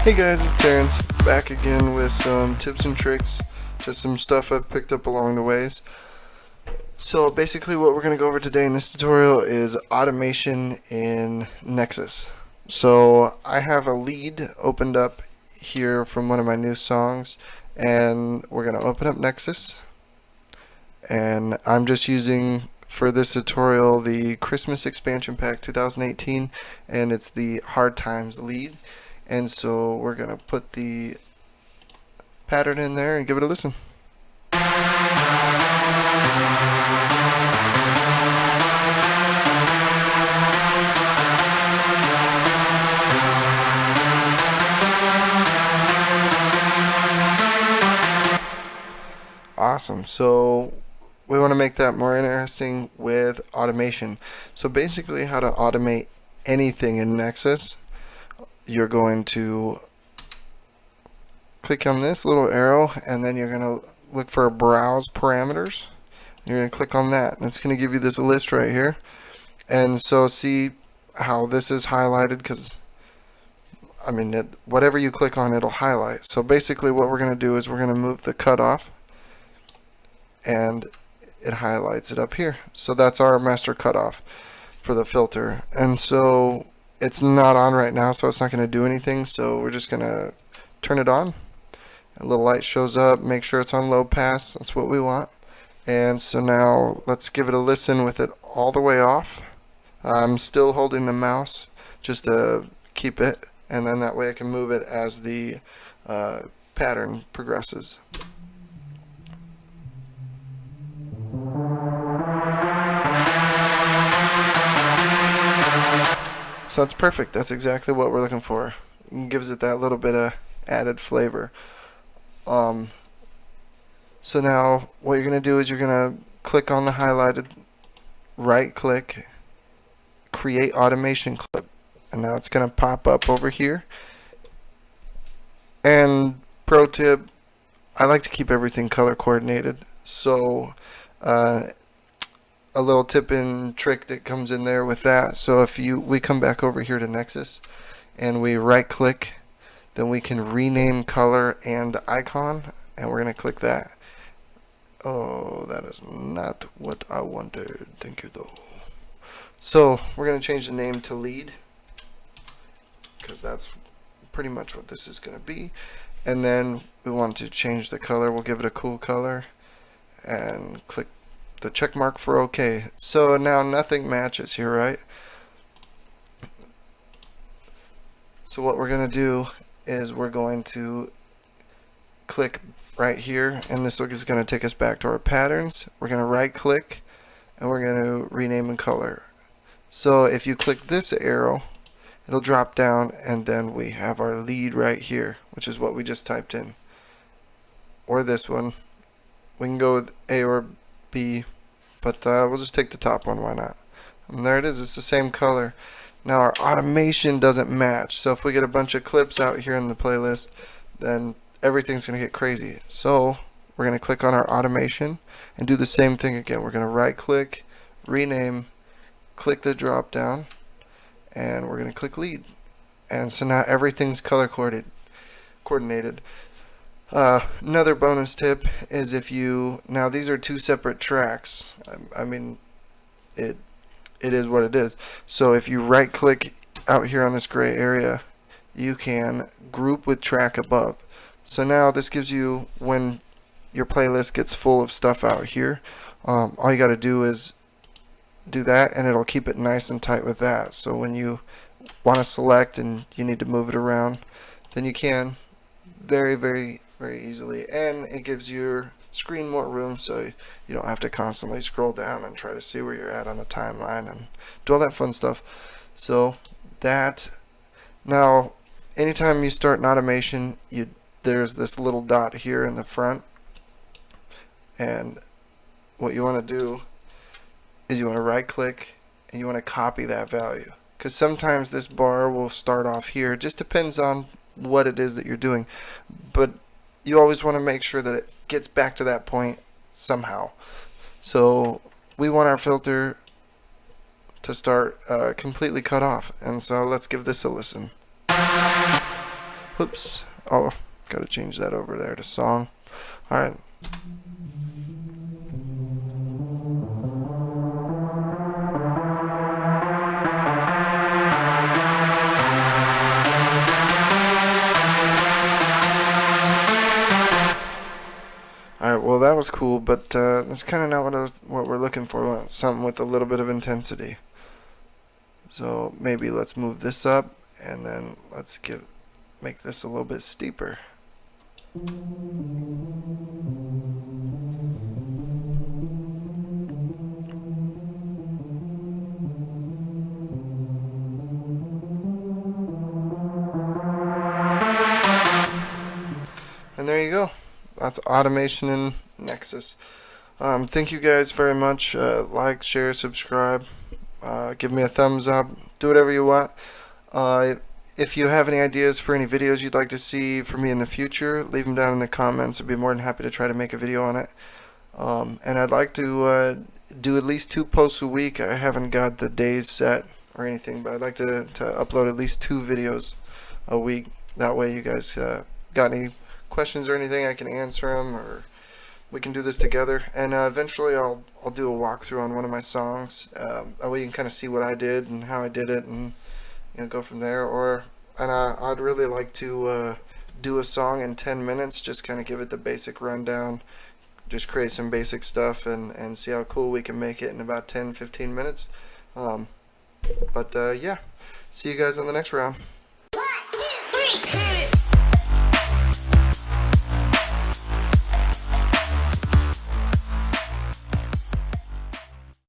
Hey guys, it's Terence, back again with some tips and tricks, just some stuff I've picked up along the ways. So basically what we're going to go over today in this tutorial is automation in Nexus. So I have a lead opened up here from one of my new songs, and we're going to open up Nexus, and I'm just using for this tutorial the Christmas expansion pack 2018, and it's the Hard Times lead. And so we're going to put the pattern in there and give it a listen. Awesome. So we want to make that more interesting with automation. So basically how to automate anything in Nexus, you're going to click on this little arrow, and then you're going to look for browse parameters. You're going to click on that, and it's going to give you this list right here. And so see how this is highlighted, because I mean whatever you click on, it'll highlight. So basically what we're going to do is we're going to move the cutoff, and it highlights it up here. So that's our master cutoff for the filter. And so it's not on right now, so it's not going to do anything. So we're just going to turn it on. A little light shows up. Make sure it's on low pass. That's what we want. And so now let's give it a listen with it all the way off. I'm still holding the mouse just to keep it, and then that way I can move it as the pattern progresses. So that's perfect. That's exactly what we're looking for. It gives it that little bit of added flavor. So now what you're going to do is you're going to click on the highlighted, right click, create automation clip, and now it's going to pop up over here. And pro tip, I like to keep everything color coordinated. So a little tip and trick that comes in there with that. So if we come back over here to Nexus and we right click, then we can rename color and icon, and we're going to click that. Oh, that is not what I wanted. Thank you though. So we're going to change the name to lead, because that's pretty much what this is going to be. And then we want to change the color. We'll give it a cool color and click the check mark for OK. So now nothing matches here, right? So what we're going to do is we're going to click right here, and this is going to take us back to our patterns. We're going to right click, and we're going to rename and color. So if you click this arrow, it'll drop down, and then we have our lead right here, which is what we just typed in. Or this one. We can go with A or B, but we'll just take the top one, why not? And there it is, it's the same color. Now our automation doesn't match, so if we get a bunch of clips out here in the playlist, then everything's going to get crazy. So we're going to click on our automation and do the same thing again. We're going to right click, rename, click the drop down, and we're going to click lead. And so now everything's color coordinated. Another bonus tip is now these are two separate tracks. I mean, it is what it is. So if you right click out here on this gray area, you can group with track above. So now this gives you, when your playlist gets full of stuff out here, all you got to do is do that, and it'll keep it nice and tight with that. So when you want to select and you need to move it around, then you can very, very, very easily, and it gives your screen more room, so you don't have to constantly scroll down and try to see where you're at on the timeline and do all that fun stuff. So that, now anytime you start an automation, there's this little dot here in the front, and what you want to do is you want to right click and you want to copy that value, because sometimes this bar will start off here. It just depends on what it is that you're doing, but you always want to make sure that it gets back to that point somehow. So we want our filter to start completely cut off, and so let's give this a listen. Whoops. Oh, gotta change that over there to song. Alright. Alright, well that was cool, but that's kind of not what we're looking for. Something with a little bit of intensity. So maybe let's move this up, and then let's make this a little bit steeper. And there you go. That's automation in Nexus. Thank you guys very much. Like, share, subscribe. Give me a thumbs up. Do whatever you want. If you have any ideas for any videos you'd like to see from me in the future, leave them down in the comments. I'd be more than happy to try to make a video on it. And I'd like to do at least 2 posts a week. I haven't got the days set or anything, but I'd like to upload at least 2 videos a week. That way you guys got any questions or anything, I can answer them, or we can do this together. And eventually I'll do a walkthrough on one of my songs. That way you can kind of see what I did and how I did it, and go from there. I'd really like to do a song in 10 minutes, just kind of give it the basic rundown, just create some basic stuff, and see how cool we can make it in about 10-15 minutes. Yeah, see you guys on the next round.